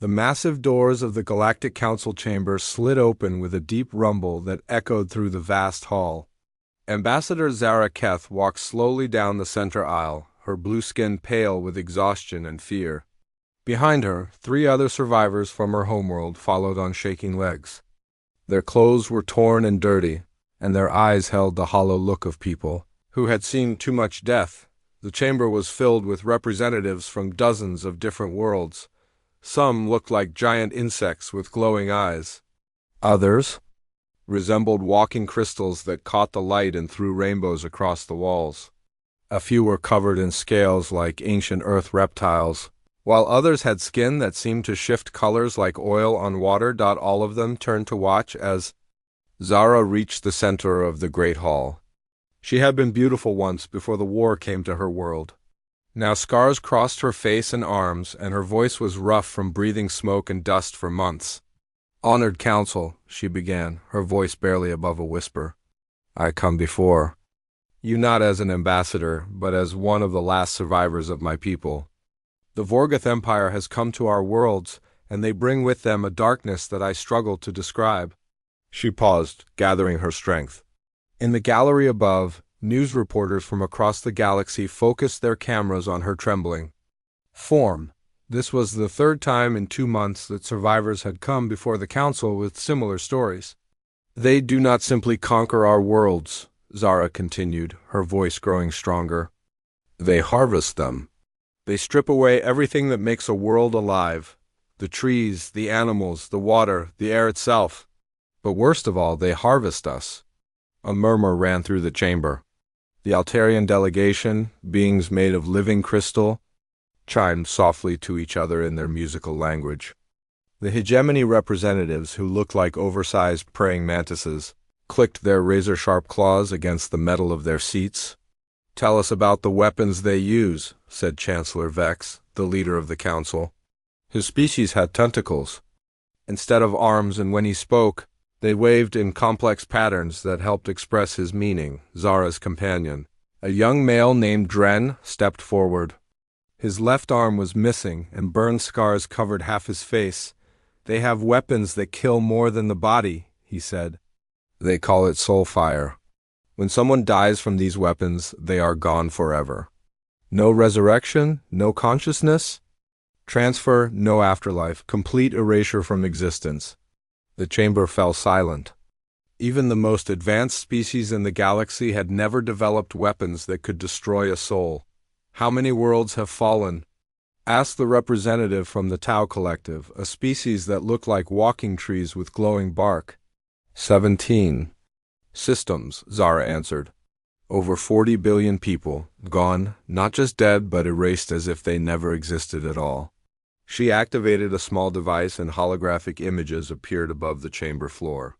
The massive doors of the Galactic Council chamber slid open with a deep rumble that echoed through the vast hall. Ambassador Zara Keth walked slowly down the center aisle, her blue skin pale with exhaustion and fear. Behind her, 3 other survivors from her homeworld followed on shaking legs. Their clothes were torn and dirty, and their eyes held the hollow look of people who had seen too much death. The chamber was filled with representatives from dozens of different worlds. Some looked like giant insects with glowing eyes. Others resembled walking crystals that caught the light and threw rainbows across the walls. A few were covered in scales like ancient earth reptiles, while others had skin that seemed to shift colors like oil on water. All of them turned to watch as Zara reached the center of the great hall. She had been beautiful once before the war came to her world. Now scars crossed her face and arms, and her voice was rough from breathing smoke and dust for months. "Honored Council," she began, her voice barely above a whisper. "I come before you not as an ambassador, but as one of the last survivors of my people. The Vorgoth Empire has come to our worlds, and they bring with them a darkness that I struggle to describe." She paused, gathering her strength. In the gallery above, news reporters from across the galaxy focused their cameras on her trembling form. This was the 3rd time in 2 months that survivors had come before the Council with similar stories. "They do not simply conquer our worlds," Zara continued, her voice growing stronger. "They harvest them. They strip away everything that makes a world alive. The trees, the animals, the water, the air itself. But worst of all, they harvest us." A murmur ran through the chamber. The Altarian delegation, beings made of living crystal, chimed softly to each other in their musical language. The hegemony representatives, who looked like oversized praying mantises, clicked their razor-sharp claws against the metal of their seats. "Tell us about the weapons they use," said Chancellor Vex, the leader of the council. "His species had tentacles instead of arms, and when he spoke, they waved in complex patterns that helped express his meaning." Zara's companion, a young male named Dren, stepped forward. His left arm was missing, and burn scars covered half his face. "They have weapons that kill more than the body," he said. "They call it soul fire. When someone dies from these weapons, they are gone forever. No resurrection, no consciousness, transfer, no afterlife, complete erasure from existence." The chamber fell silent. Even the most advanced species in the galaxy had never developed weapons that could destroy a soul. "How many worlds have fallen?" asked the representative from the Tau Collective, a species that looked like walking trees with glowing bark. 17 systems, Zara answered. "Over 40 billion people, gone, not just dead, but erased as if they never existed at all." She activated a small device, and holographic images appeared above the chamber floor.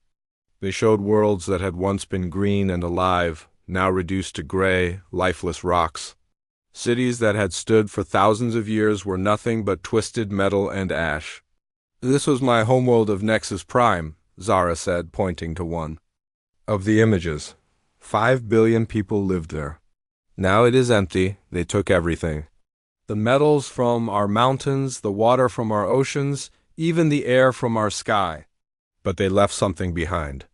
They showed worlds that had once been green and alive, now reduced to gray, lifeless rocks. Cities that had stood for thousands of years were nothing but twisted metal and ash. "This was my homeworld of Nexus Prime," Zara said, pointing to one of the images. 5 billion people lived there. Now it is empty. They took everything. The metals from our mountains, the water from our oceans, even the air from our sky. But they left something behind.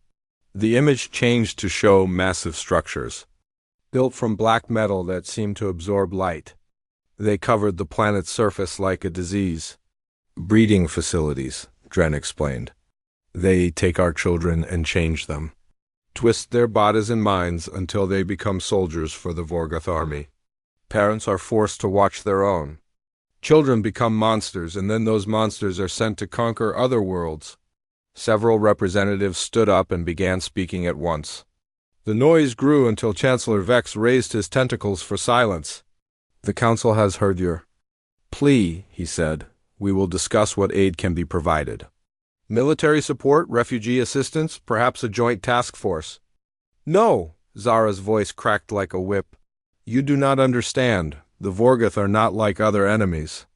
The image changed to show massive structures, built from black metal that seemed to absorb light. They covered the planet's surface like a disease. "Breeding facilities," Dren explained. "They take our children and change them. Twist their bodies and minds until they become soldiers for the Vorgoth army. Parents are forced to watch their own. Children become monsters, and then those monsters are sent to conquer other worlds." Several representatives stood up and began speaking at once. The noise grew until Chancellor Vex raised his tentacles for silence. "The Council has heard your plea," he said. "We will discuss what aid can be provided. Military support, refugee assistance, perhaps a joint task force." "No!" Zara's voice cracked like a whip. "You do not understand. The Vorgoth are not like other enemies.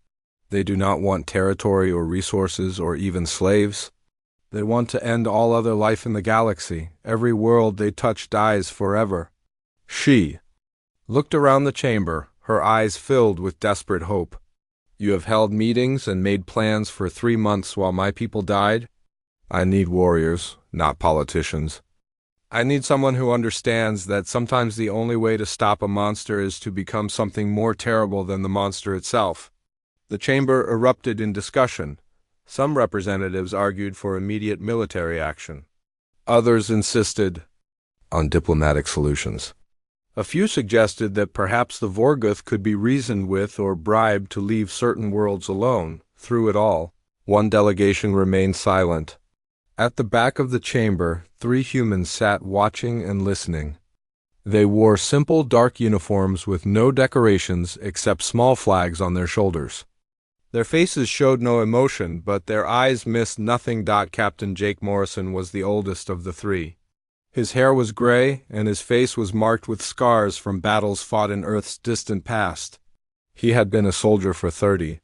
They do not want territory or resources or even slaves. They want to end all other life in the galaxy. Every world they touch dies forever." She looked around the chamber, her eyes filled with desperate hope. You have held meetings and made plans for 3 months while my people died? I need warriors, not politicians. I need someone who understands that sometimes the only way to stop a monster is to become something more terrible than the monster itself. The chamber erupted in discussion. Some representatives argued for immediate military action. Others insisted on diplomatic solutions. A few suggested that perhaps the Vorgoth could be reasoned with or bribed to leave certain worlds alone. Through it all, one delegation remained silent. At the back of the chamber, 3 humans sat watching and listening. They wore simple dark uniforms with no decorations except small flags on their shoulders. Their faces showed no emotion, but their eyes missed nothing. Captain Jake Morrison was the oldest of the 3. His hair was gray, and his face was marked with scars from battles fought in Earth's distant past. He had been a soldier for 30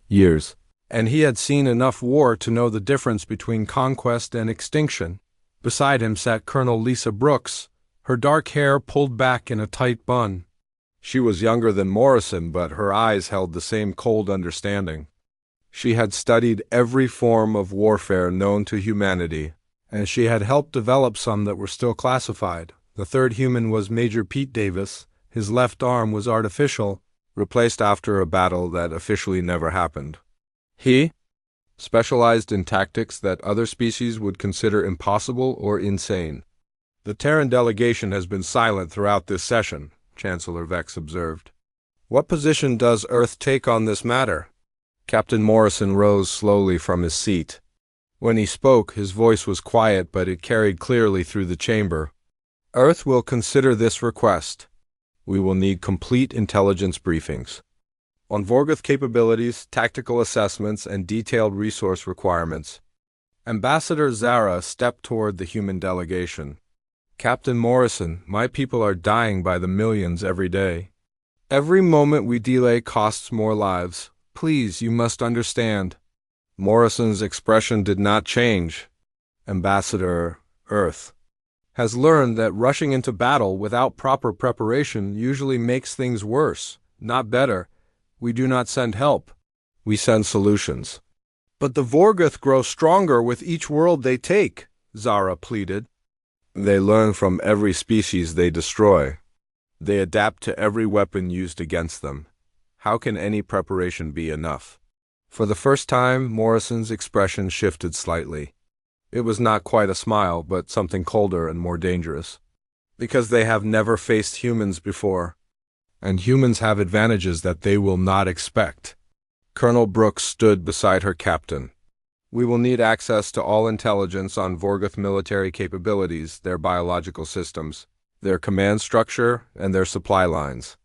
years, and he had seen enough war to know the difference between conquest and extinction. Beside him sat Colonel Lisa Brooks, her dark hair pulled back in a tight bun. She was younger than Morrison, but her eyes held the same cold understanding. She had studied every form of warfare known to humanity, and she had helped develop some that were still classified. The 3rd human was Major Pete Davis. His left arm was artificial, replaced after a battle that officially never happened. He specialized in tactics that other species would consider impossible or insane. The Terran delegation has been silent throughout this session, Chancellor Vex observed. What position does Earth take on this matter? Captain Morrison rose slowly from his seat. When he spoke, his voice was quiet, but it carried clearly through the chamber. Earth will consider this request. We will need complete intelligence briefings on Vorgoth capabilities, tactical assessments, and detailed resource requirements. Ambassador Zara stepped toward the human delegation. Captain Morrison, my people are dying by the millions every day. Every moment we delay costs more lives. Please, you must understand. Morrison's expression did not change. Ambassador Earth has learned that rushing into battle without proper preparation usually makes things worse, not better. We do not send help. We send solutions. But the Vorgoth grow stronger with each world they take, Zara pleaded. They learn from every species they destroy. They adapt to every weapon used against them. How can any preparation be enough? For the first time, Morrison's expression shifted slightly. It was not quite a smile, but something colder and more dangerous. Because they have never faced humans before, and humans have advantages that they will not expect. Colonel Brooks stood beside her captain. We will need access to all intelligence on Vorgoth military capabilities, their biological systems, their command structure, and their supply lines.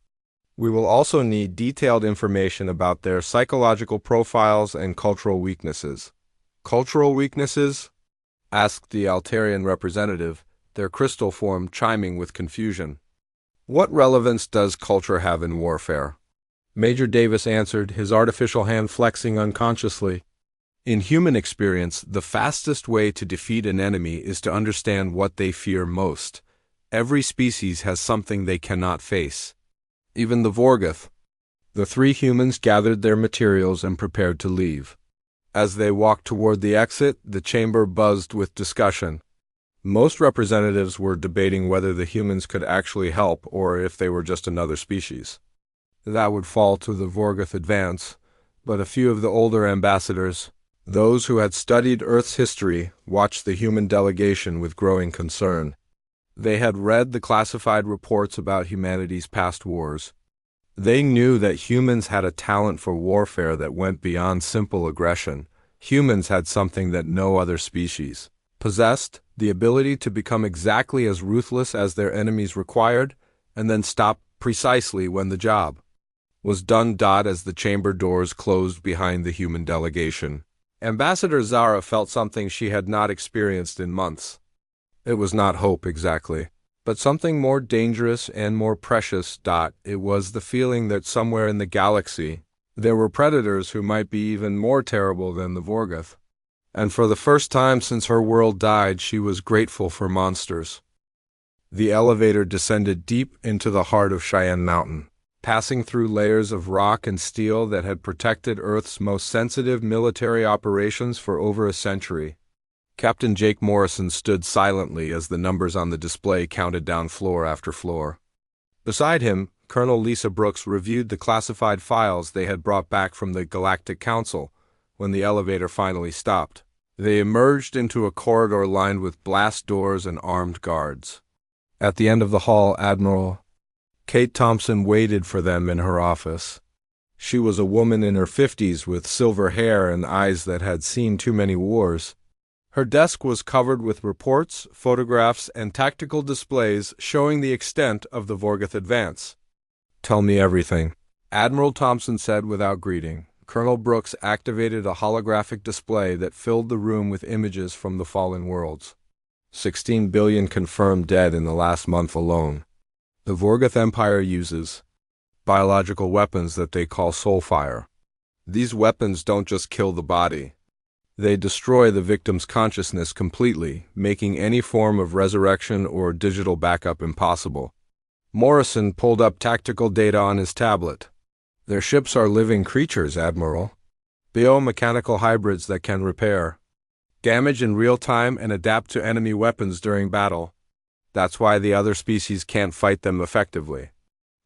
We will also need detailed information about their psychological profiles and cultural weaknesses. Cultural weaknesses? Asked the Altarian representative, their crystal form chiming with confusion. What relevance does culture have in warfare? Major Davis answered, his artificial hand flexing unconsciously. In human experience, the fastest way to defeat an enemy is to understand what they fear most. Every species has something they cannot face. Even the Vorgoth. The 3 humans gathered their materials and prepared to leave. As they walked toward the exit, the chamber buzzed with discussion. Most representatives were debating whether the humans could actually help or if they were just another species. That would fall to the Vorgoth advance, but a few of the older ambassadors, those who had studied Earth's history, watched the human delegation with growing concern. They had read the classified reports about humanity's past wars. They knew that humans had a talent for warfare that went beyond simple aggression. Humans had something that no other species possessed, the ability to become exactly as ruthless as their enemies required, and then stop precisely when the job was done. As the chamber doors closed behind the human delegation, Ambassador Zara felt something she had not experienced in months. It was not hope exactly, but something more dangerous and more precious. It was the feeling that somewhere in the galaxy there were predators who might be even more terrible than the Vorgoth. And for the first time since her world died, she was grateful for monsters. The elevator descended deep into the heart of Cheyenne Mountain. passing through layers of rock and steel that had protected Earth's most sensitive military operations for over a century. Captain Jake Morrison stood silently as the numbers on the display counted down floor after floor. Beside him, Colonel Lisa Brooks reviewed the classified files they had brought back from the Galactic Council when the elevator finally stopped. They emerged into a corridor lined with blast doors and armed guards. At the end of the hall, Admiral Kate Thompson waited for them in her office. She was a woman in her 50s with silver hair and eyes that had seen too many wars. Her desk was covered with reports, photographs, and tactical displays showing the extent of the Vorgoth advance. "Tell me everything," Admiral Thompson said without greeting. Colonel Brooks activated a holographic display that filled the room with images from the fallen worlds. 16 billion confirmed dead in the last month alone. The Vorgoth Empire uses biological weapons that they call soulfire. These weapons don't just kill the body. They destroy the victim's consciousness completely, making any form of resurrection or digital backup impossible. Morrison pulled up tactical data on his tablet. "Their ships are living creatures, Admiral. Biomechanical hybrids that can repair, damage in real time, and adapt to enemy weapons during battle. That's why the other species can't fight them effectively.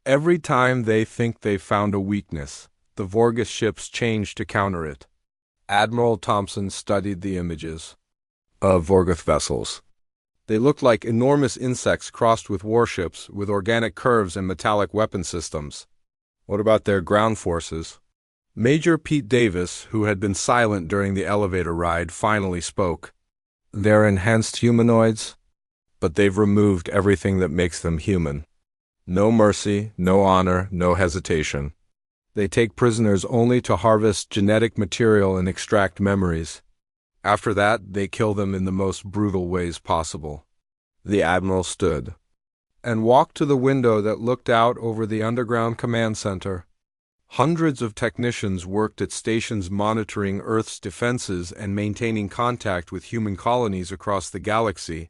Every time they think they've found a weakness, the Vorgoth ships change to counter it." Admiral Thompson studied the images of Vorgoth vessels. They looked like enormous insects crossed with warships, with organic curves and metallic weapon systems. What about their ground forces? Major Pete Davis, who had been silent during the elevator ride, finally spoke. "They're enhanced humanoids, but they've removed everything that makes them human. No mercy, no honor, no hesitation. They take prisoners only to harvest genetic material and extract memories. After that, they kill them in the most brutal ways possible." The Admiral stood and walked to the window that looked out over the underground command center. Hundreds of technicians worked at stations monitoring Earth's defenses and maintaining contact with human colonies across the galaxy.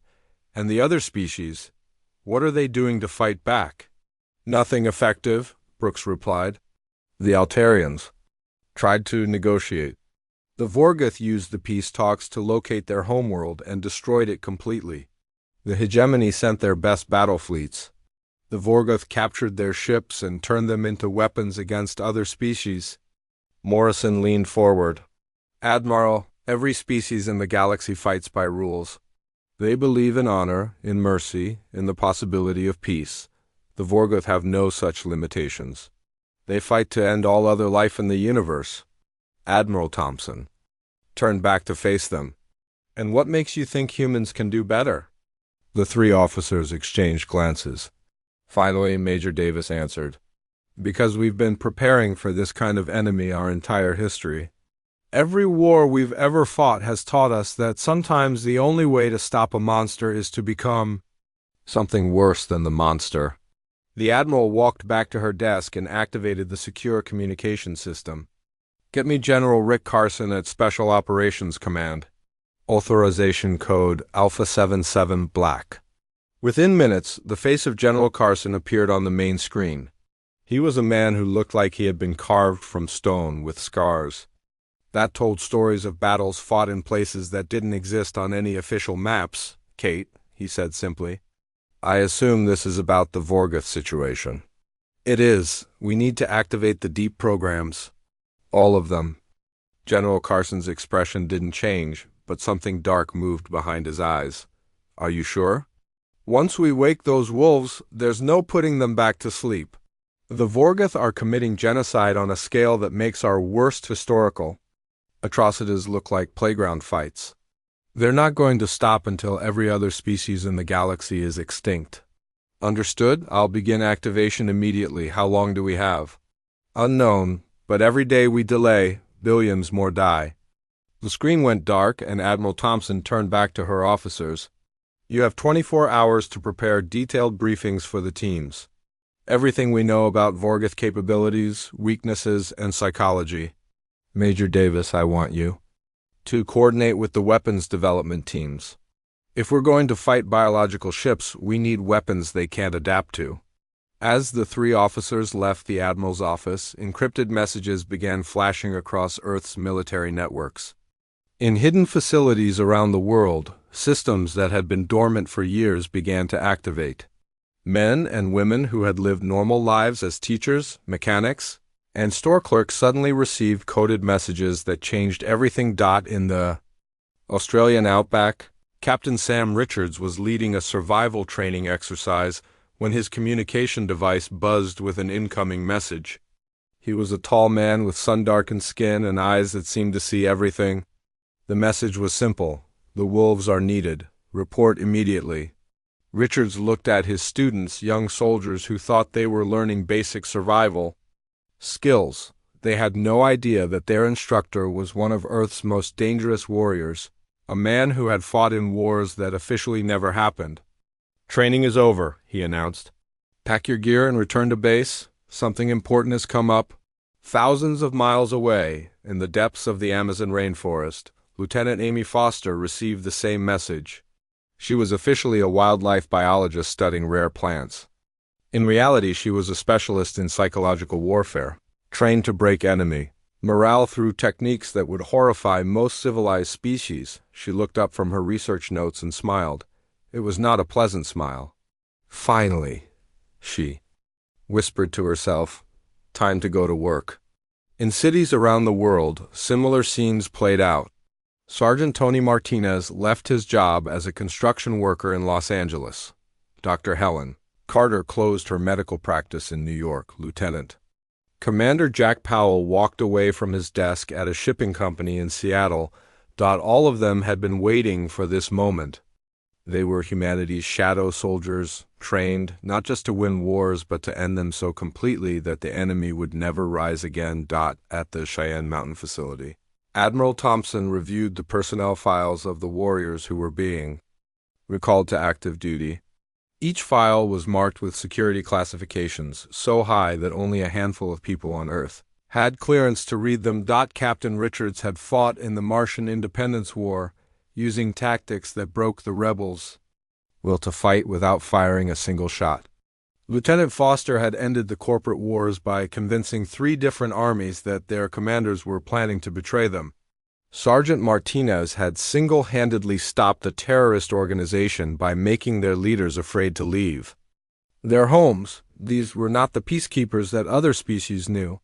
And the other species, what are they doing to fight back? "Nothing effective," Brooks replied. "The Altarians tried to negotiate. The Vorgoth used the peace talks to locate their homeworld and destroyed it completely. The hegemony sent their best battle fleets. The Vorgoth captured their ships and turned them into weapons against other species." Morrison leaned forward. "Admiral, every species in the galaxy fights by rules. They believe in honor, in mercy, in the possibility of peace. The Vorgoth have no such limitations. They fight to end all other life in the universe." Admiral Thompson turned back to face them. "And what makes you think humans can do better?" The three officers exchanged glances. Finally, Major Davis answered, "Because we've been preparing for this kind of enemy our entire history. Every war we've ever fought has taught us that sometimes the only way to stop a monster is to become something worse than the monster." The Admiral walked back to her desk and activated the secure communication system. "Get me General Rick Carson at Special Operations Command. Authorization code Alpha 77 Black." Within minutes, the face of General Carson appeared on the main screen. He was a man who looked like he had been carved from stone with scars. That told stories of battles fought in places that didn't exist on any official maps, Kate, he said simply. "I assume this is about the Vorgoth situation." "It is. We need to activate the deep programs. All of them." General Carson's expression didn't change, but something dark moved behind his eyes. "Are you sure? Once we wake those wolves, there's no putting them back to sleep. The Vorgoth are committing genocide on a scale that makes our worst historical atrocities look like playground fights. They're not going to stop until every other species in the galaxy is extinct." "Understood. I'll begin activation immediately. How long do we have?" "Unknown, but every day we delay, billions more die." The screen went dark, and Admiral Thompson turned back to her officers. "You have 24 hours to prepare detailed briefings for the teams. Everything we know about Vorgoth capabilities, weaknesses, and psychology. Major Davis, I want you to coordinate with the weapons development teams. If we're going to fight biological ships, we need weapons they can't adapt to. As the three officers left the Admiral's office, encrypted messages began flashing across Earth's military networks. In hidden facilities around the world, systems that had been dormant for years began to activate. Men and women who had lived normal lives as teachers, mechanics, and store clerks suddenly received coded messages that changed everything. In the Australian outback, Captain Sam Richards was leading a survival training exercise when his communication device buzzed with an incoming message. He was a tall man with sun-darkened skin and eyes that seemed to see everything. The message was simple: "The wolves are needed. Report immediately." Richards looked at his students, young soldiers who thought they were learning basic survival skills. They had no idea that their instructor was one of Earth's most dangerous warriors, a man who had fought in wars that officially never happened. "Training is over," he announced. "Pack your gear and return to base. Something important has come up." Thousands of miles away, in the depths of the Amazon rainforest, Lieutenant Amy Foster received the same message. She was officially a wildlife biologist studying rare plants. In reality, she was a specialist in psychological warfare, trained to break enemy morale through techniques that would horrify most civilized species. She looked up from her research notes and smiled. It was not a pleasant smile. "Finally," she whispered to herself. "Time to go to work." In cities around the world, similar scenes played out. Sergeant Tony Martinez left his job as a construction worker in Los Angeles. Dr. Helen Carter closed her medical practice in New York. Lieutenant Commander Jack Powell walked away from his desk at a shipping company in Seattle. All of them had been waiting for this moment. They were humanity's shadow soldiers, trained not just to win wars but to end them so completely that the enemy would never rise again. At the Cheyenne Mountain facility, Admiral Thompson reviewed the personnel files of the warriors who were being recalled to active duty. Each file was marked with security classifications so high that only a handful of people on Earth had clearance to read them. Captain Richards had fought in the Martian Independence War, using tactics that broke the rebels' will to fight without firing a single shot. Lieutenant Foster had ended the corporate wars by convincing 3 different armies that their commanders were planning to betray them. Sergeant Martinez had single-handedly stopped a terrorist organization by making their leaders afraid to leave their homes. These were not the peacekeepers that other species knew.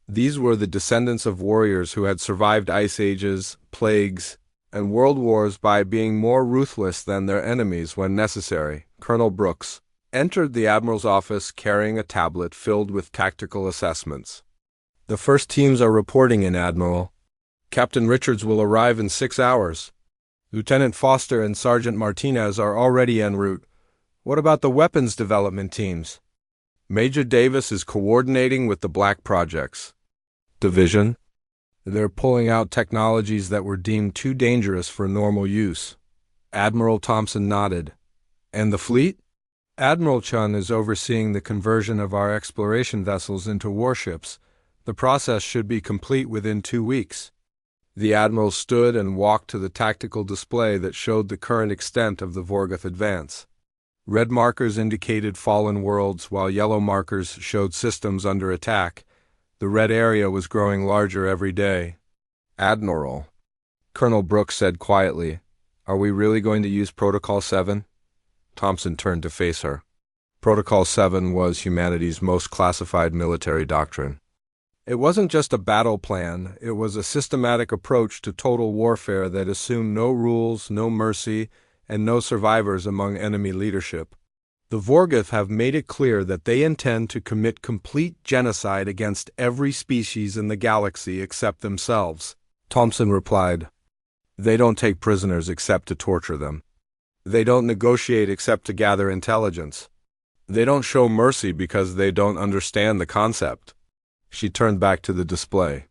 These were the descendants of warriors who had survived ice ages, plagues, and world wars by being more ruthless than their enemies when necessary. Colonel Brooks entered the Admiral's office carrying a tablet filled with tactical assessments. "The first teams are reporting in, Admiral. Captain Richards will arrive in 6 hours. Lieutenant Foster and Sergeant Martinez are already en route. What about the weapons development teams?" "Major Davis is coordinating with the Black Projects Division. They're pulling out technologies that were deemed too dangerous for normal use." Admiral Thompson nodded. "And the fleet?" "Admiral Chun is overseeing the conversion of our exploration vessels into warships. The process should be complete within 2 weeks." The Admiral stood and walked to the tactical display that showed the current extent of the Vorgoth advance. Red markers indicated fallen worlds, while yellow markers showed systems under attack. The red area was growing larger every day. "Admiral," Colonel Brooks said quietly, "are we really going to use Protocol 7? Thompson turned to face her. Protocol 7 was humanity's most classified military doctrine. It wasn't just a battle plan, it was a systematic approach to total warfare that assumed no rules, no mercy, and no survivors among enemy leadership. The Vorgoth have made it clear that they intend to commit complete genocide against every species in the galaxy except themselves. Thompson replied, "They don't take prisoners except to torture them. They don't negotiate except to gather intelligence. They don't show mercy because they don't understand the concept." She turned back to the display.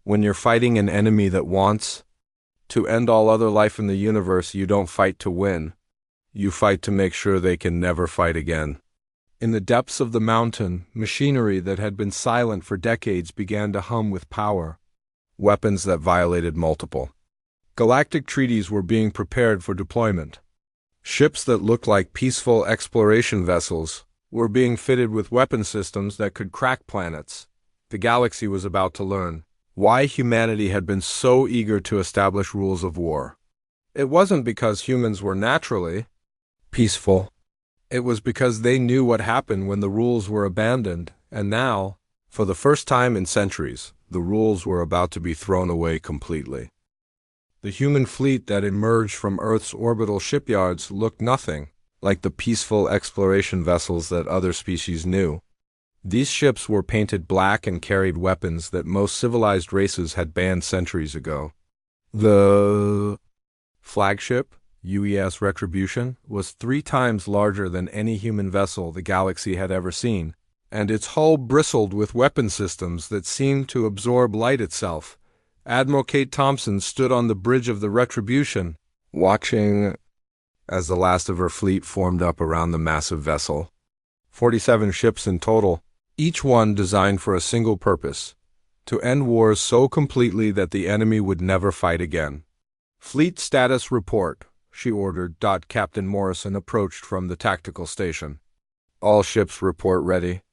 "When you're fighting an enemy that wants to end all other life in the universe, you don't fight to win. You fight to make sure they can never fight again." In the depths of the mountain, machinery that had been silent for decades began to hum with power. Weapons that violated multiple galactic treaties were being prepared for deployment. Ships that looked like peaceful exploration vessels were being fitted with weapon systems that could crack planets. The galaxy was about to learn why humanity had been so eager to establish rules of war. It wasn't because humans were naturally peaceful. It was because they knew what happened when the rules were abandoned, and now, for the first time in centuries, the rules were about to be thrown away completely. The human fleet that emerged from Earth's orbital shipyards looked nothing like the peaceful exploration vessels that other species knew. These ships were painted black and carried weapons that most civilized races had banned centuries ago. The flagship, UES Retribution, was 3 times larger than any human vessel the galaxy had ever seen, and its hull bristled with weapon systems that seemed to absorb light itself. Admiral Kate Thompson stood on the bridge of the Retribution, watching as the last of her fleet formed up around the massive vessel. 47 ships in total, each one designed for a single purpose: to end wars so completely that the enemy would never fight again. "Fleet status report," she ordered. Captain Morrison approached from the tactical station. "All ships report ready."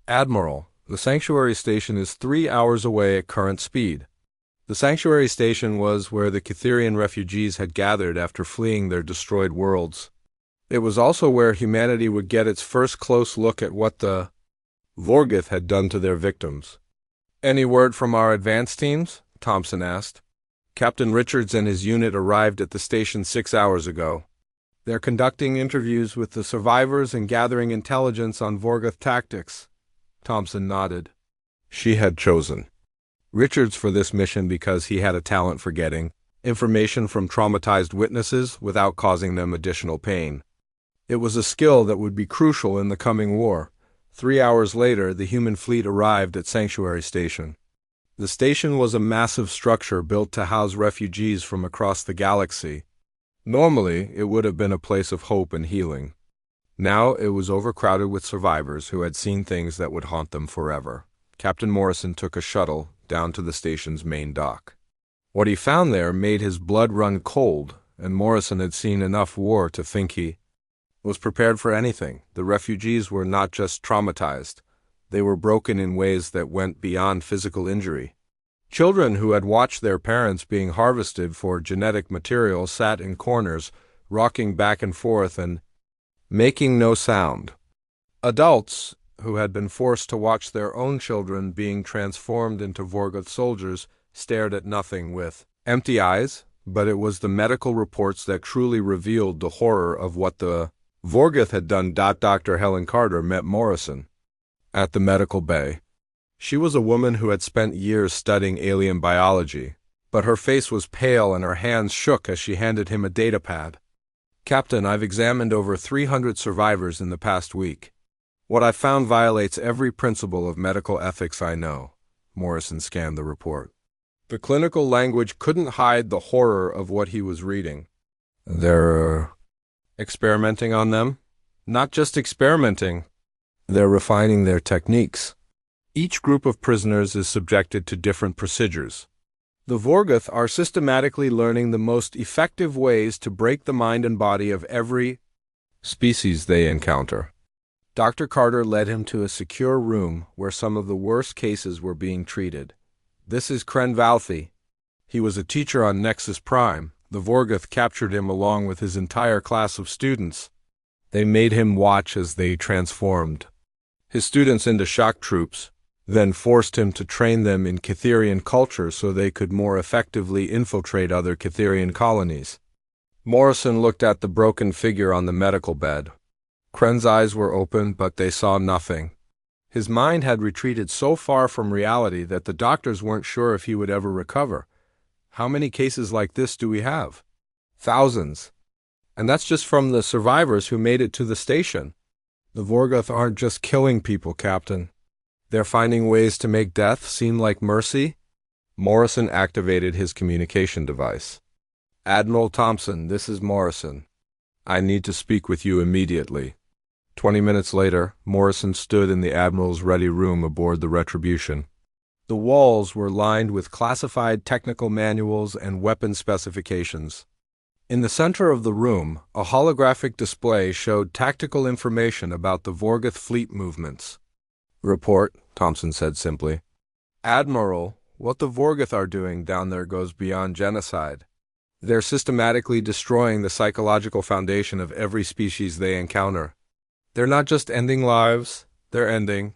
"Admiral, the Sanctuary Station is 3 hours away at current speed." The Sanctuary Station was where the Cytherian refugees had gathered after fleeing their destroyed worlds. It was also where humanity would get its first close look at what the Vorgoth had done to their victims. "Any word from our advance teams?" Thompson asked. "Captain Richards and his unit arrived at the station 6 hours ago. They're conducting interviews with the survivors and gathering intelligence on Vorgoth tactics." Thompson nodded. She had chosen Richards for this mission because he had a talent for getting information from traumatized witnesses without causing them additional pain. It was a skill that would be crucial in the coming war. 3 hours later, the human fleet arrived at Sanctuary Station. The station was a massive structure built to house refugees from across the galaxy. Normally, it would have been a place of hope and healing. Now it was overcrowded with survivors who had seen things that would haunt them forever. Captain Morrison took a shuttle down to the station's main dock. What he found there made his blood run cold, and Morrison had seen enough war to think he was prepared for anything. The refugees were not just traumatized. They were broken in ways that went beyond physical injury. Children who had watched their parents being harvested for genetic material sat in corners, rocking back and forth and making no sound. Adults who had been forced to watch their own children being transformed into Vorgoth soldiers stared at nothing with empty eyes, but it was the medical reports that truly revealed the horror of what the Vorgoth had done. Dr. Helen Carter met Morrison at the medical bay. She was a woman who had spent years studying alien biology, but her face was pale and her hands shook as she handed him a datapad. "Captain, I've examined over 300 survivors in the past week. What I found violates every principle of medical ethics I know." Morrison scanned the report. The clinical language couldn't hide the horror of what he was reading. "They're experimenting on them? Not just experimenting. They're refining their techniques. Each group of prisoners is subjected to different procedures. The Vorgoth are systematically learning the most effective ways to break the mind and body of every species they encounter." Dr. Carter led him to a secure room where some of the worst cases were being treated. "This is Kren Valthi. He was a teacher on Nexus Prime. The Vorgoth captured him along with his entire class of students. They made him watch as they transformed his students into shock troops, then forced him to train them in Cytherian culture so they could more effectively infiltrate other Cytherian colonies." Morrison looked at the broken figure on the medical bed. Kren's eyes were open, but they saw nothing. His mind had retreated so far from reality that the doctors weren't sure if he would ever recover. How many cases like this do we have? Thousands. And that's just from the survivors who made it to the station. The Vorgoth aren't just killing people, Captain. They're finding ways to make death seem like mercy. Morrison activated his communication device. "Admiral Thompson, this is Morrison. I need to speak with you immediately." 20 minutes later, Morrison stood in the Admiral's ready room aboard the Retribution. The walls were lined with classified technical manuals and weapon specifications. In the center of the room, a holographic display showed tactical information about the Vorgoth fleet movements. "Report," Thompson said simply. "Admiral, what the Vorgoth are doing down there goes beyond genocide. They're systematically destroying the psychological foundation of every species they encounter. They're not just ending lives, they're ending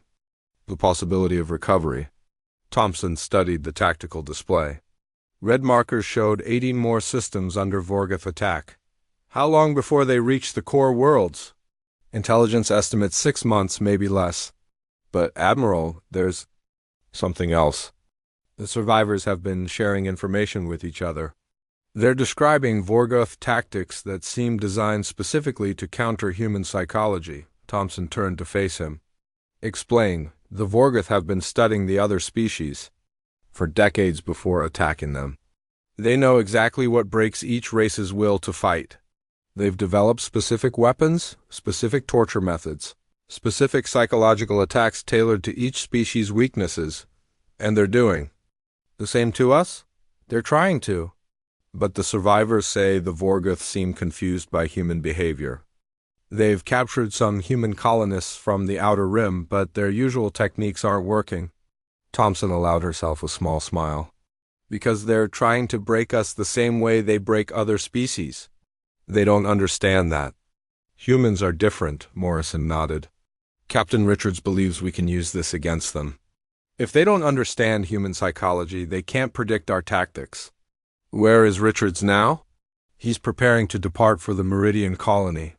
the possibility of recovery." Thompson studied the tactical display. Red markers showed 18 more systems under Vorgoth attack. "How long before they reach the core worlds?" "Intelligence estimates 6 months, maybe less." "But, Admiral, there's something else." The survivors have been sharing information with each other. They're describing Vorgoth tactics that seem designed specifically to counter human psychology. Thompson turned to face him. "Explain. The Vorgoth have been studying the other species for decades before attacking them. They know exactly what breaks each race's will to fight. They've developed specific weapons, specific torture methods, specific psychological attacks tailored to each species' weaknesses, and they're doing the same to us? They're trying to." But the survivors say the Vorgoth seem confused by human behavior. "They've captured some human colonists from the Outer Rim, but their usual techniques aren't working." Thompson allowed herself a small smile. "Because they're trying to break us the same way they break other species. They don't understand that." "Humans are different," Morrison nodded. "Captain Richards believes we can use this against them. If they don't understand human psychology, they can't predict our tactics." "Where is Richards now?" "He's preparing to depart for the Meridian colony.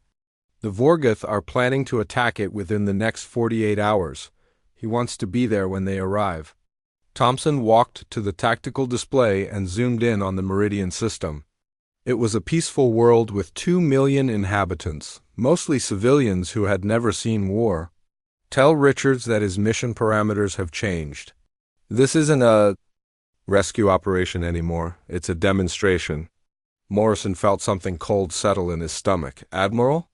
The Vorgoth are planning to attack it within the next 48 hours. He wants to be there when they arrive." Thompson walked to the tactical display and zoomed in on the Meridian system. It was a peaceful world with 2 million inhabitants, mostly civilians who had never seen war. "Tell Richards that his mission parameters have changed. This isn't a rescue operation anymore. It's a demonstration." Morrison felt something cold settle in his stomach. "Admiral?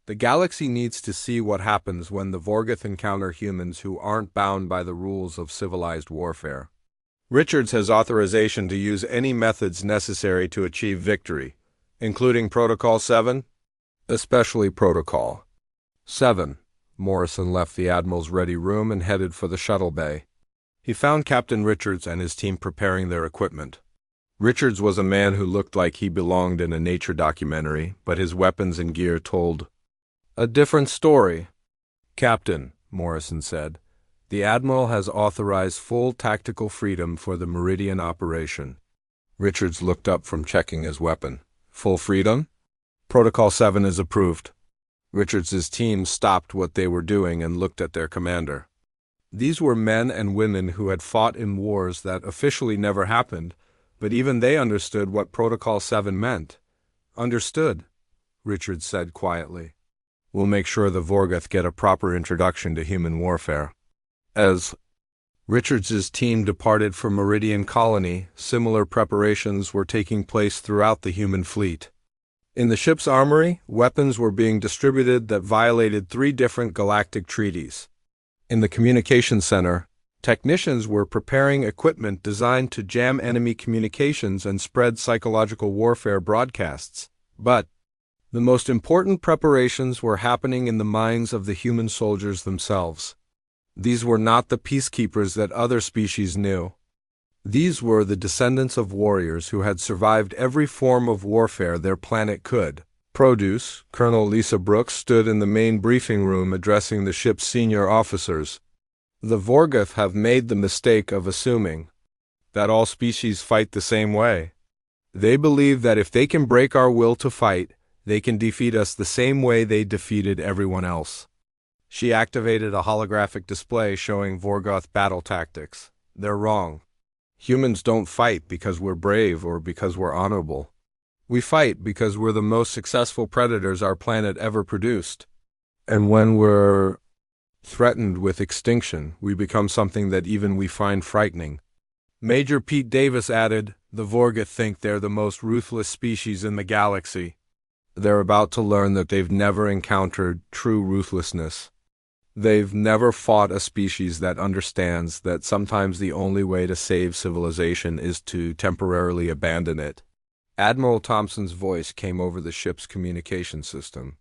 The galaxy needs to see what happens when the Vorgoth encounter humans who aren't bound by the rules of civilized warfare. Richards has authorization to use any methods necessary to achieve victory, including Protocol 7? Especially Protocol 7. Morrison left the Admiral's ready room and headed for the shuttle bay. He found Captain Richards and his team preparing their equipment. Richards was a man who looked like he belonged in a nature documentary, but his weapons and gear told a different story. "Captain," Morrison said, "the Admiral has authorized full tactical freedom for the Meridian operation." Richards looked up from checking his weapon. "Full freedom?" "Protocol 7 is approved." Richards's team stopped what they were doing and looked at their commander. These were men and women who had fought in wars that officially never happened, but even they understood what Protocol 7 meant. "Understood," Richards said quietly. "We'll make sure the Vorgoth get a proper introduction to human warfare." As Richards's team departed for Meridian Colony, similar preparations were taking place throughout the human fleet. In the ship's armory, weapons were being distributed that violated 3 different galactic treaties. In the communications center, technicians were preparing equipment designed to jam enemy communications and spread psychological warfare broadcasts. But the most important preparations were happening in the minds of the human soldiers themselves. These were not the peacekeepers that other species knew. These were the descendants of warriors who had survived every form of warfare their planet could produce. Colonel Lisa Brooks stood in the main briefing room addressing the ship's senior officers. "The Vorgoth have made the mistake of assuming that all species fight the same way. They believe that if they can break our will to fight, they can defeat us the same way they defeated everyone else." She activated a holographic display showing Vorgoth battle tactics. "They're wrong. Humans don't fight because we're brave or because we're honorable. We fight because we're the most successful predators our planet ever produced. And when we're threatened with extinction, we become something that even we find frightening." Major Pete Davis added, "The Vorgoth think they're the most ruthless species in the galaxy. They're about to learn that they've never encountered true ruthlessness. They've never fought a species that understands that sometimes the only way to save civilization is to temporarily abandon it." Admiral Thompson's voice came over the ship's communication system.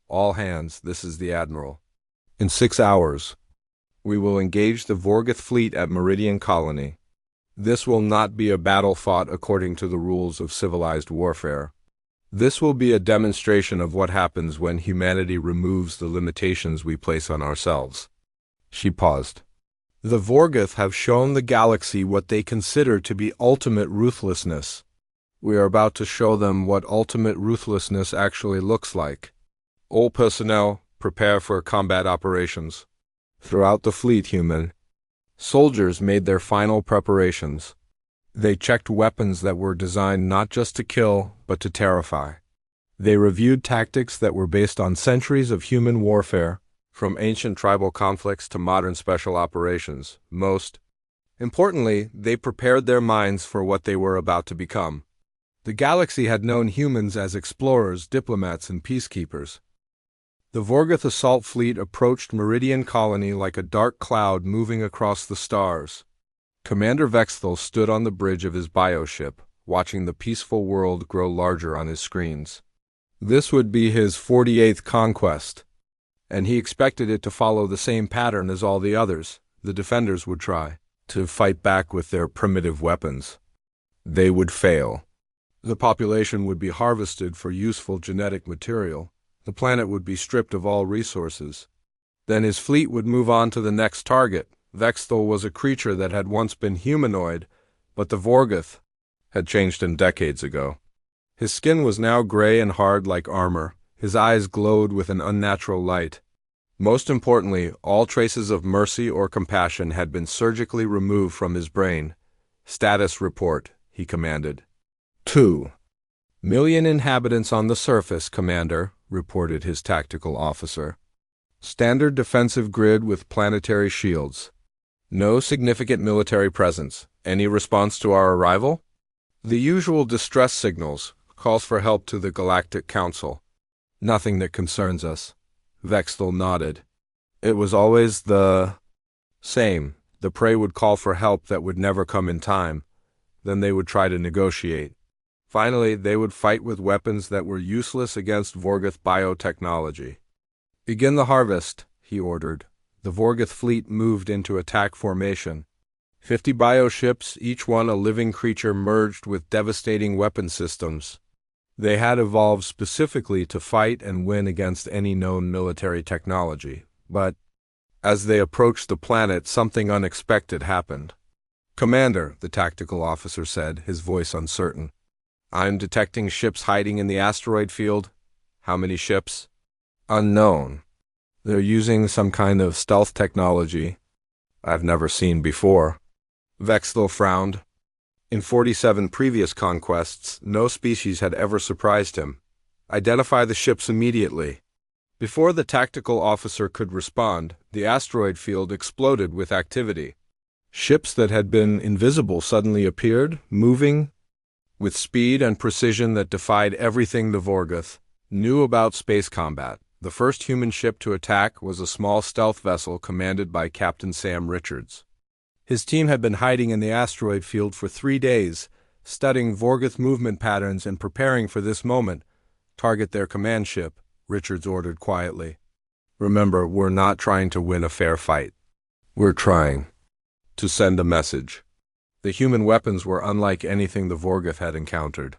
All hands, this is the Admiral. In 6 hours, we will engage the Vorgoth fleet at Meridian Colony. This will not be a battle fought according to the rules of civilized warfare. This will be a demonstration of what happens when humanity removes the limitations we place on ourselves. She paused. The Vorgoth have shown the galaxy what they consider to be ultimate ruthlessness. We are about to show them what ultimate ruthlessness actually looks like. All personnel, prepare for combat operations. Throughout the fleet, human soldiers made their final preparations. They checked weapons that were designed not just to kill, but to terrify. They reviewed tactics that were based on centuries of human warfare, from ancient tribal conflicts to modern special operations. Most importantly, they prepared their minds for what they were about to become. The galaxy had known humans as explorers, diplomats, and peacekeepers. The Vorgoth assault fleet approached Meridian Colony like a dark cloud moving across the stars. Commander Vexthal stood on the bridge of his bioship, watching the peaceful world grow larger on his screens. This would be his 48th conquest, and he expected it to follow the same pattern as all the others. The defenders would try to fight back with their primitive weapons. They would fail. The population would be harvested for useful genetic material. The planet would be stripped of all resources. Then his fleet would move on to the next target. Vexthal was a creature that had once been humanoid, but the Vorgoth had changed him decades ago. His skin was now gray and hard like armor. His eyes glowed with an unnatural light. Most importantly, all traces of mercy or compassion had been surgically removed from his brain. Status report, he commanded. 2 million inhabitants on the surface, Commander, reported his tactical officer. Standard defensive grid with planetary shields. No significant military presence. Any response to our arrival? The usual distress signals, calls for help to the Galactic Council. Nothing that concerns us. Vexthal nodded. It was always the same. The prey would call for help that would never come in time. Then they would try to negotiate. Finally, they would fight with weapons that were useless against Vorgoth biotechnology. Begin the harvest, he ordered. The Vorgoth fleet moved into attack formation. 50 bioships, each one a living creature merged with devastating weapon systems. They had evolved specifically to fight and win against any known military technology. But as they approached the planet, something unexpected happened. Commander, the tactical officer said, his voice uncertain. I'm detecting ships hiding in the asteroid field. How many ships? Unknown. They're using some kind of stealth technology I've never seen before. Vexthal frowned. In 47 previous conquests, no species had ever surprised him. Identify the ships immediately. Before the tactical officer could respond, the asteroid field exploded with activity. Ships that had been invisible suddenly appeared, moving with speed and precision that defied everything the Vorgoth knew about space combat. The first human ship to attack was a small stealth vessel commanded by Captain Sam Richards. His team had been hiding in the asteroid field for 3 days, studying Vorgoth movement patterns and preparing for this moment. Target their command ship, Richards ordered quietly. Remember, we're not trying to win a fair fight. We're trying to send a message. The human weapons were unlike anything the Vorgoth had encountered.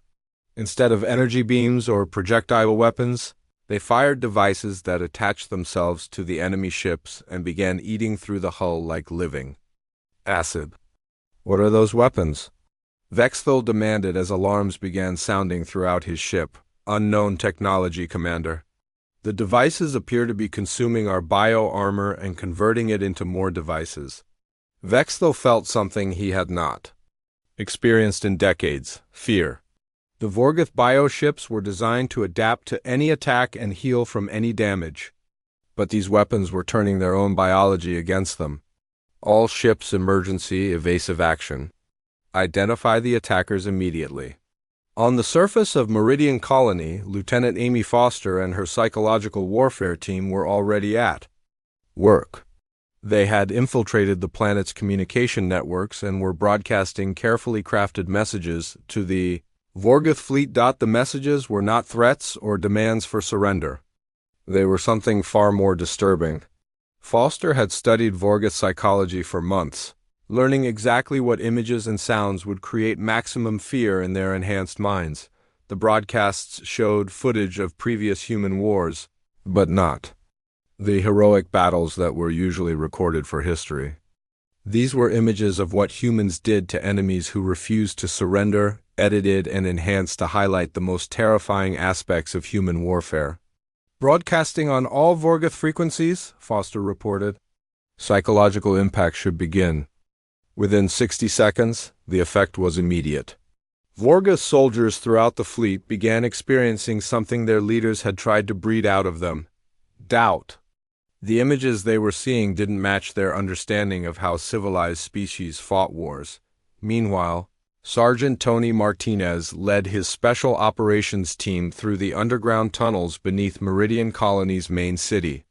Instead of energy beams or projectile weapons, they fired devices that attached themselves to the enemy ships and began eating through the hull like living acid. What are those weapons? Vexthal demanded as alarms began sounding throughout his ship. Unknown technology, Commander. The devices appear to be consuming our bio-armor and converting it into more devices. Vexthal felt something he had not experienced in decades: fear. The Vorgoth bioships were designed to adapt to any attack and heal from any damage. But these weapons were turning their own biology against them. All ships emergency evasive action. Identify the attackers immediately. On the surface of Meridian Colony, Lieutenant Amy Foster and her psychological warfare team were already at work. They had infiltrated the planet's communication networks and were broadcasting carefully crafted messages to the Vorgoth fleet. The messages were not threats or demands for surrender. They were something far more disturbing. Foster had studied Vorgoth psychology for months, learning exactly what images and sounds would create maximum fear in their enhanced minds. The broadcasts showed footage of previous human wars, but not the heroic battles that were usually recorded for history. These were images of what humans did to enemies who refused to surrender, edited and enhanced to highlight the most terrifying aspects of human warfare. Broadcasting on all Vorgoth frequencies, Foster reported. Psychological impact should begin. Within 60 seconds, the effect was immediate. Vorgoth soldiers throughout the fleet began experiencing something their leaders had tried to breed out of them: doubt. The images they were seeing didn't match their understanding of how civilized species fought wars. Meanwhile, Sergeant Tony Martinez led his special operations team through the underground tunnels beneath Meridian Colony's main city.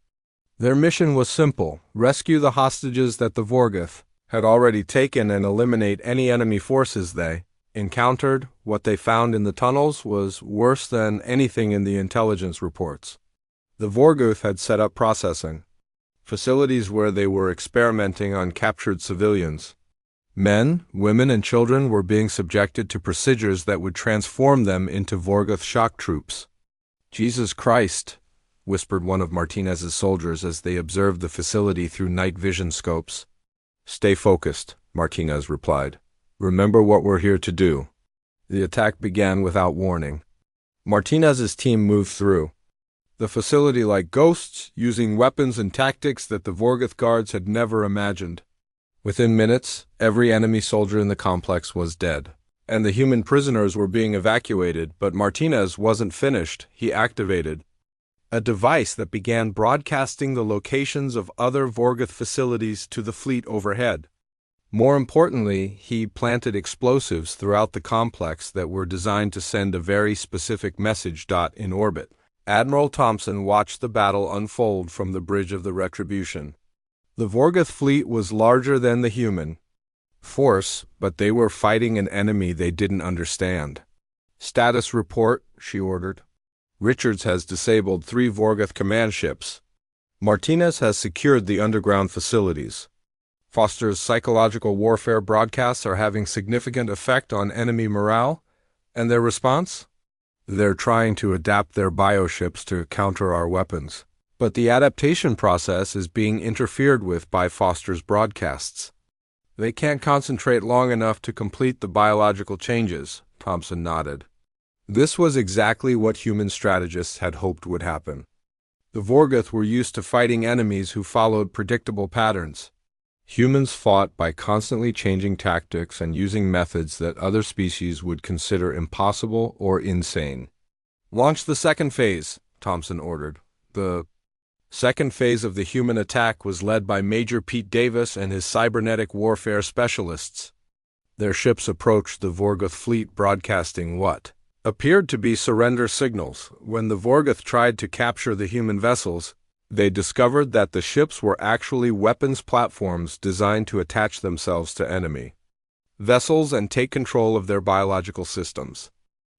Their mission was simple: rescue the hostages that the Vorgoth had already taken and eliminate any enemy forces they encountered. What they found in the tunnels was worse than anything in the intelligence reports. The Vorgoth had set up processing facilities where they were experimenting on captured civilians. Men, women, and children were being subjected to procedures that would transform them into Vorgoth shock troops. "Jesus Christ," whispered one of Martinez's soldiers as they observed the facility through night vision scopes. "Stay focused," Martinez replied. "Remember what we're here to do." The attack began without warning. Martinez's team moved through the facility like ghosts, using weapons and tactics that the Vorgoth guards had never imagined. Within minutes, every enemy soldier in the complex was dead, and the human prisoners were being evacuated. But Martinez wasn't finished. He activated a device that began broadcasting the locations of other Vorgoth facilities to the fleet overhead. More importantly, he planted explosives throughout the complex that were designed to send a very specific message. In orbit, Admiral Thompson watched the battle unfold from the bridge of the Retribution. The Vorgoth fleet was larger than the human force, but they were fighting an enemy they didn't understand. "Status report," she ordered. "Richards has disabled 3 Vorgoth command ships. Martinez has secured the underground facilities. Foster's psychological warfare broadcasts are having significant effect on enemy morale, and their response? They're trying to adapt their bioships to counter our weapons. But the adaptation process is being interfered with by Foster's broadcasts. They can't concentrate long enough to complete the biological changes," Thompson nodded. This was exactly what human strategists had hoped would happen. The Vorgoth were used to fighting enemies who followed predictable patterns. Humans fought by constantly changing tactics and using methods that other species would consider impossible or insane. "Launch the second phase," Thompson ordered. The second phase of the human attack was led by Major Pete Davis and his cybernetic warfare specialists. Their ships approached the Vorgoth fleet, broadcasting what appeared to be surrender signals. When the Vorgoth tried to capture the human vessels, they discovered that the ships were actually weapons platforms designed to attach themselves to enemy vessels and take control of their biological systems.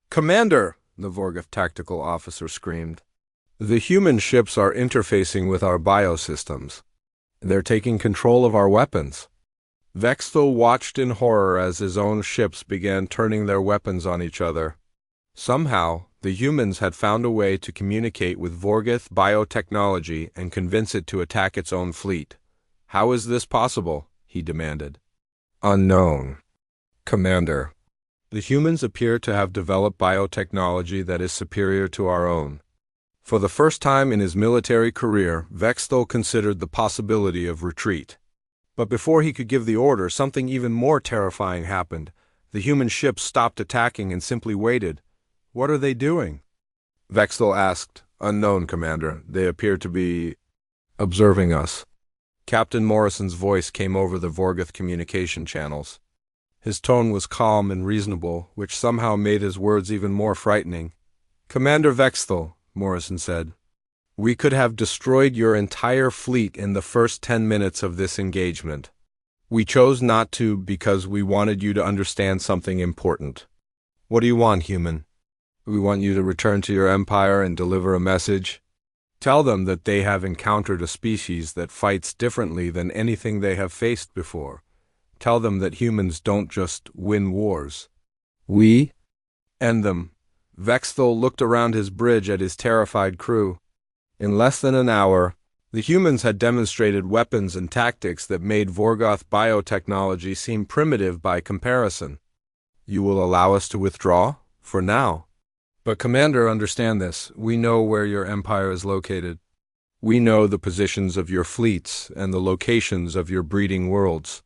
"Commander!" the Vorgoth tactical officer screamed. "The human ships are interfacing with our biosystems. They're taking control of our weapons." Vexthel watched in horror as his own ships began turning their weapons on each other. Somehow, the humans had found a way to communicate with Vorgoth biotechnology and convince it to attack its own fleet. "How is this possible?" he demanded. "Unknown, Commander. The humans appear to have developed biotechnology that is superior to our own." For the first time in his military career, Vexthel considered the possibility of retreat. But before he could give the order, something even more terrifying happened. The human ships stopped attacking and simply waited. "What are they doing?" Vexthel asked. "Unknown, Commander. They appear to be observing us." Captain Morrison's voice came over the Vorgoth communication channels. His tone was calm and reasonable, which somehow made his words even more frightening. "Commander Vexthel," Morrison said, "we could have destroyed your entire fleet in the first 10 minutes of this engagement. We chose not to because we wanted you to understand something important. What do you want, human? We want you to return to your empire and deliver a message. Tell them that they have encountered a species that fights differently than anything they have faced before. Tell them that humans don't just win wars. We end them. Vexthal looked around his bridge at his terrified crew. In less than an hour, the humans had demonstrated weapons and tactics that made Vorgoth biotechnology seem primitive by comparison. You will allow us to withdraw? For now. But Commander, understand this. We know where your empire is located. We know the positions of your fleets and the locations of your breeding worlds.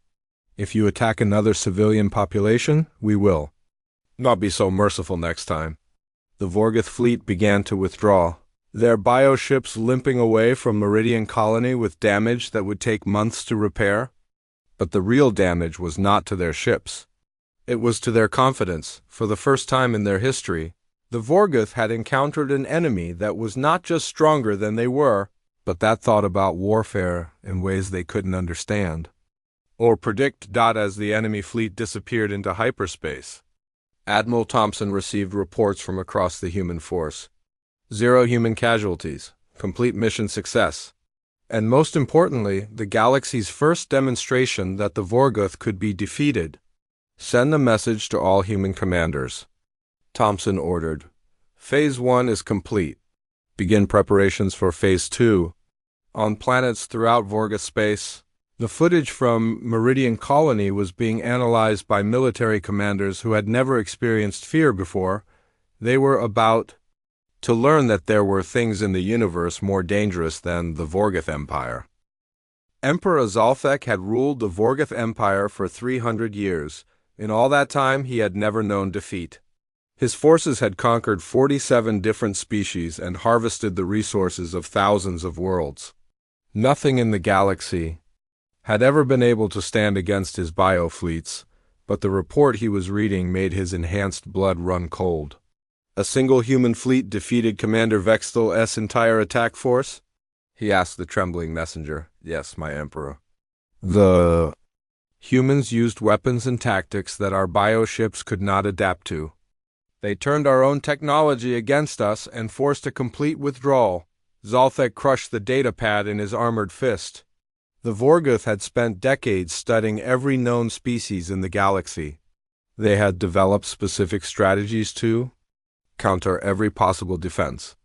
If you attack another civilian population, we will. Not be so merciful next time. The Vorgoth fleet began to withdraw, their bioships limping away from Meridian Colony with damage that would take months to repair. But the real damage was not to their ships. It was to their confidence. For the first time in their history, the Vorgoth had encountered an enemy that was not just stronger than they were, but that thought about warfare in ways they couldn't understand or predict. As the enemy fleet disappeared into hyperspace, Admiral Thompson received reports from across the human force. 0 human casualties, complete mission success, and most importantly, the galaxy's first demonstration that the Vorgoth could be defeated. Send a message to all human commanders. Thompson ordered. Phase 1 is complete. Begin preparations for Phase 2. On planets throughout Vorgoth space, the footage from Meridian Colony was being analyzed by military commanders who had never experienced fear before. They were about to learn that there were things in the universe more dangerous than the Vorgoth Empire. Emperor Zalthek had ruled the Vorgoth Empire for 300 years. In all that time, he had never known defeat. His forces had conquered 47 different species and harvested the resources of thousands of worlds. Nothing in the galaxy had ever been able to stand against his biofleets, but the report he was reading made his enhanced blood run cold. A single human fleet defeated Commander Vexthal's entire attack force? He asked the trembling messenger. Yes, my emperor. The humans used weapons and tactics that our bioships could not adapt to. They turned our own technology against us and forced a complete withdrawal. Zalthek crushed the datapad in his armored fist. The Vorgoth had spent decades studying every known species in the galaxy. They had developed specific strategies to counter every possible defense.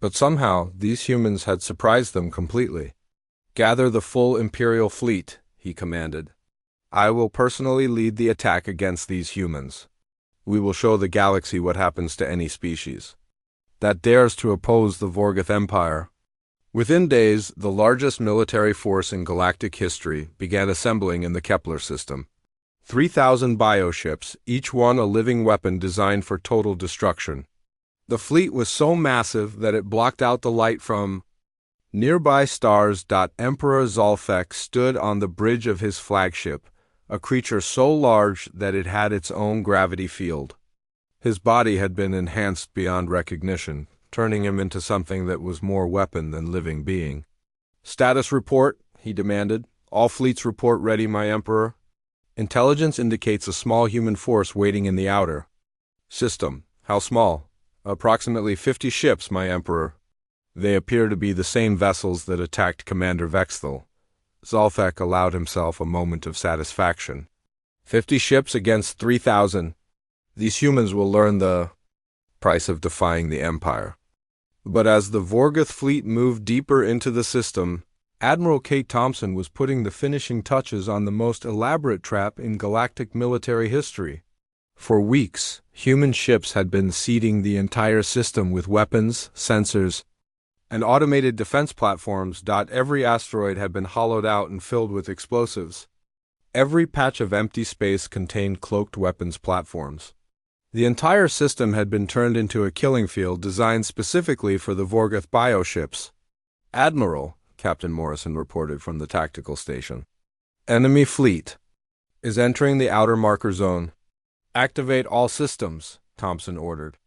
But somehow, these humans had surprised them completely. Gather the full Imperial fleet, he commanded. I will personally lead the attack against these humans. We will show the galaxy what happens to any species that dares to oppose the Vorgoth Empire. Within days, the largest military force in galactic history began assembling in the Kepler system. 3,000 bioships, each one a living weapon designed for total destruction. The fleet was so massive that it blocked out the light from nearby stars. Emperor Zalthek stood on the bridge of his flagship, a creature so large that it had its own gravity field. His body had been enhanced beyond recognition, turning him into something that was more weapon than living being. Status report, he demanded. All fleets report ready, my emperor. Intelligence indicates a small human force waiting in the outer system. How small? Approximately 50 ships, my emperor. They appear to be the same vessels that attacked Commander Vexthal. Zalthek allowed himself a moment of satisfaction. 50 ships against 3,000. These humans will learn the price of defying the Empire. But as the Vorgoth fleet moved deeper into the system, Admiral Kate Thompson was putting the finishing touches on the most elaborate trap in galactic military history. For weeks, human ships had been seeding the entire system with weapons, sensors, and automated defense platforms. Every asteroid had been hollowed out and filled with explosives. Every patch of empty space contained cloaked weapons platforms. The entire system had been turned into a killing field designed specifically for the Vorgoth bioships. Admiral, Captain Morrison reported from the tactical station. Enemy fleet is entering the outer marker zone. Activate all systems, Thompson ordered.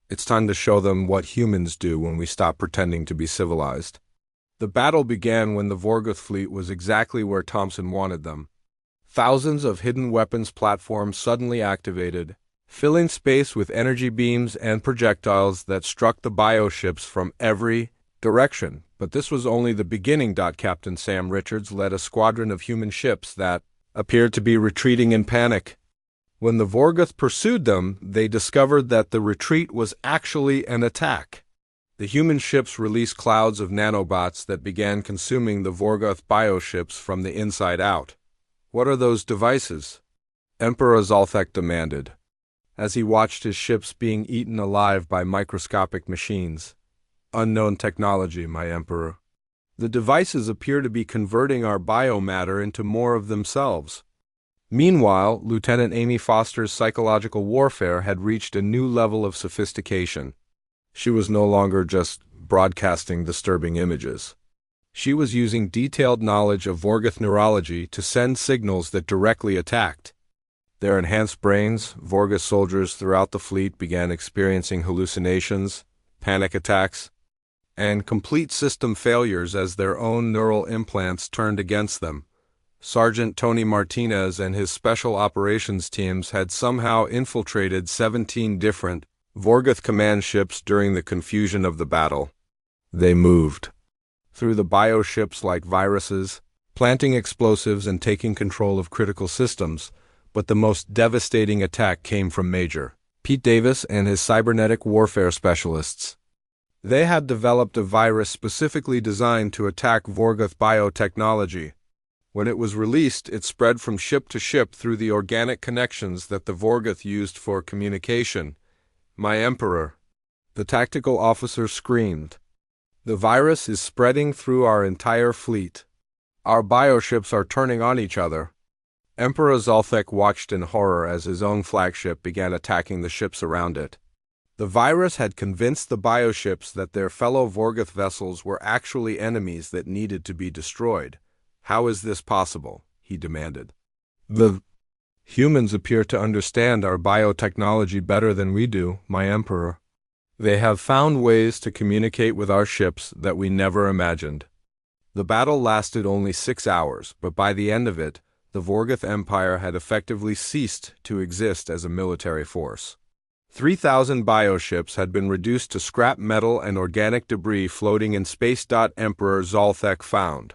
It's time to show them what humans do when we stop pretending to be civilized. The battle began when the Vorgoth fleet was exactly where Thompson wanted them. Thousands of hidden weapons platforms suddenly activated, filling space with energy beams and projectiles that struck the bioships from every direction. But this was only the beginning. Captain Sam Richards led a squadron of human ships that appeared to be retreating in panic. When the Vorgoth pursued them, they discovered that the retreat was actually an attack. The human ships released clouds of nanobots that began consuming the Vorgoth bioships from the inside out. "What are those devices?" Emperor Zolthek demanded, as he watched his ships being eaten alive by microscopic machines. "Unknown technology, my Emperor. The devices appear to be converting our biomatter into more of themselves." Meanwhile, Lieutenant Amy Foster's psychological warfare had reached a new level of sophistication. She was no longer just broadcasting disturbing images. She was using detailed knowledge of Vorgoth neurology to send signals that directly attacked. Their enhanced brains, Vorgoth soldiers throughout the fleet began experiencing hallucinations, panic attacks, and complete system failures as their own neural implants turned against them. Sergeant Tony Martinez and his special operations teams had somehow infiltrated 17 different Vorgoth command ships during the confusion of the battle. They moved through the bioships like viruses, planting explosives and taking control of critical systems, but the most devastating attack came from Major Pete Davis and his cybernetic warfare specialists. They had developed a virus specifically designed to attack Vorgoth biotechnology. When it was released, it spread from ship to ship through the organic connections that the Vorgoth used for communication. "My Emperor," the tactical officer screamed. "The virus is spreading through our entire fleet. Our bioships are turning on each other." Emperor Zolthek watched in horror as his own flagship began attacking the ships around it. The virus had convinced the bioships that their fellow Vorgoth vessels were actually enemies that needed to be destroyed. "How is this possible?" he demanded. "The humans appear to understand our biotechnology better than we do, my Emperor. They have found ways to communicate with our ships that we never imagined." The battle lasted only 6 hours, but by the end of it, the Vorgoth Empire had effectively ceased to exist as a military force. 3,000 bioships had been reduced to scrap metal and organic debris floating in space. Emperor Zolthek found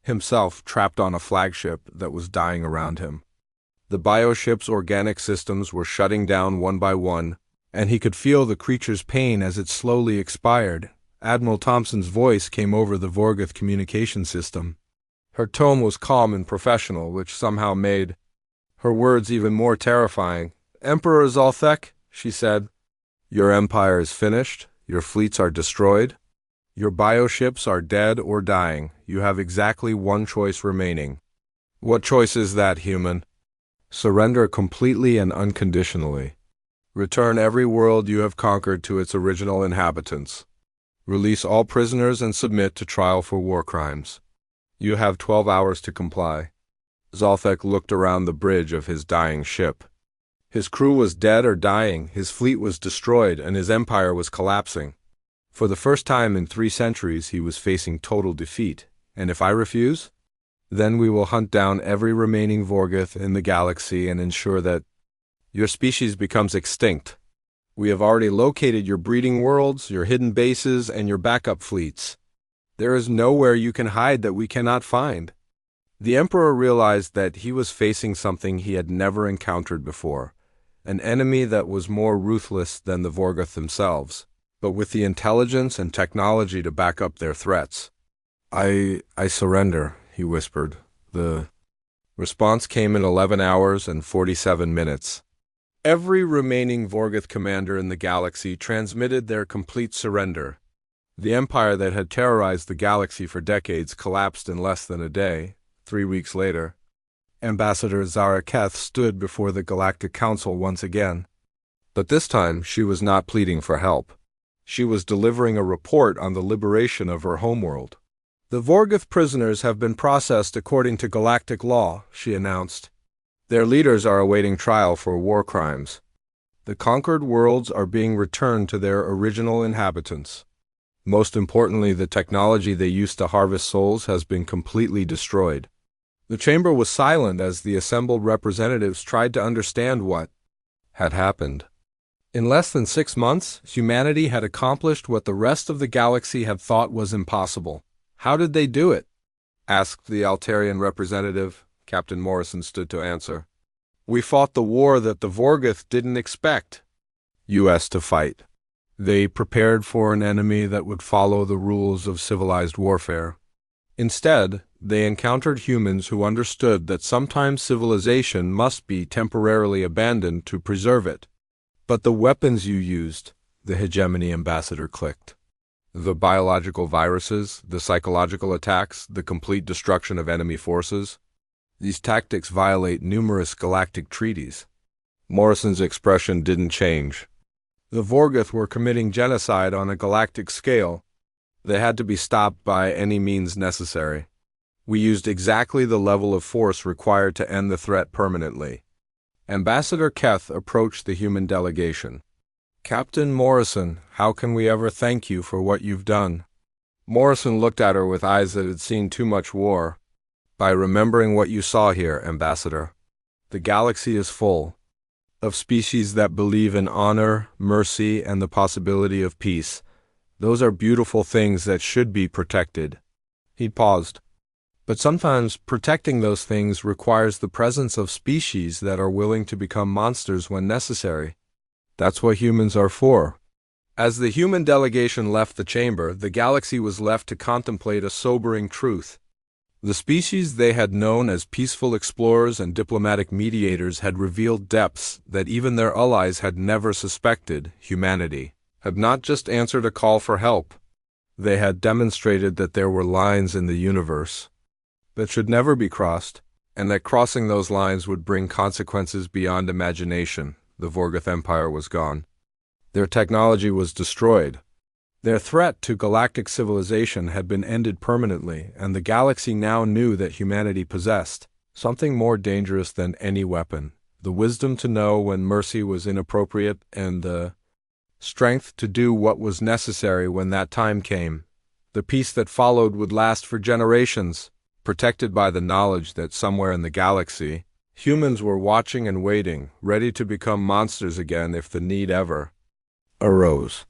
himself trapped on a flagship that was dying around him. The bioship's organic systems were shutting down one by one, and he could feel the creature's pain as it slowly expired. Admiral Thompson's voice came over the Vorgoth communication system. Her tone was calm and professional, which somehow made her words even more terrifying. "Emperor Zolthek," she said, "your empire is finished, your fleets are destroyed, your bioships are dead or dying. You have exactly one choice remaining." "What choice is that, human?" "Surrender completely and unconditionally. Return every world you have conquered to its original inhabitants. Release all prisoners and submit to trial for war crimes. You have 12 hours to comply." Zolthek looked around the bridge of his dying ship. His crew was dead or dying, his fleet was destroyed, and his empire was collapsing. For the first time in 3 centuries, he was facing total defeat. "And if I refuse? Then we will hunt down every remaining Vorgoth in the galaxy and ensure that your species becomes extinct. We have already located your breeding worlds, your hidden bases, and your backup fleets. There is nowhere you can hide that we cannot find." The Emperor realized that he was facing something he had never encountered before, an enemy that was more ruthless than the Vorgoth themselves, but with the intelligence and technology to back up their threats. I surrender," he whispered. The response came in 11 hours and 47 minutes. Every remaining Vorgoth commander in the galaxy transmitted their complete surrender. The empire that had terrorized the galaxy for decades collapsed in less than a day. 3 weeks later, Ambassador Zara Keth stood before the Galactic Council once again. But this time, she was not pleading for help. She was delivering a report on the liberation of her homeworld. "The Vorgoth prisoners have been processed according to galactic law," she announced. "Their leaders are awaiting trial for war crimes. The conquered worlds are being returned to their original inhabitants. Most importantly, the technology they used to harvest souls has been completely destroyed." The chamber was silent as the assembled representatives tried to understand what had happened. In less than 6 months, humanity had accomplished what the rest of the galaxy had thought was impossible. How did they do it? Asked the Altarian representative. Captain Morrison stood to answer. We fought the war that the Vorgoth didn't expect US to fight. They prepared for an enemy that would follow the rules of civilized warfare. Instead, they encountered humans who understood that sometimes civilization must be temporarily abandoned to preserve it. But the weapons you used, the hegemony ambassador clicked. The biological viruses, the psychological attacks, the complete destruction of enemy forces. These tactics violate numerous galactic treaties. Morrison's expression didn't change. The Vorgoth were committing genocide on a galactic scale. They had to be stopped by any means necessary. We used exactly the level of force required to end the threat permanently. Ambassador Keth approached the human delegation. Captain Morrison, how can we ever thank you for what you've done? Morrison looked at her with eyes that had seen too much war. By remembering what you saw here, Ambassador. The galaxy is full of species that believe in honor, mercy, and the possibility of peace. Those are beautiful things that should be protected. He paused. But sometimes protecting those things requires the presence of species that are willing to become monsters when necessary. That's what humans are for. As the human delegation left the chamber, the galaxy was left to contemplate a sobering truth. The species they had known as peaceful explorers and diplomatic mediators had revealed depths that even their allies had never suspected. Humanity had not just answered a call for help. They had demonstrated that there were lines in the universe that should never be crossed, and that crossing those lines would bring consequences beyond imagination. The Vorgoth Empire was gone. Their technology was destroyed. Their threat to galactic civilization had been ended permanently, and the galaxy now knew that humanity possessed something more dangerous than any weapon: the wisdom to know when mercy was inappropriate and the strength to do what was necessary when that time came. The peace that followed would last for generations, protected by the knowledge that somewhere in the galaxy, humans were watching and waiting, ready to become monsters again if the need ever arose.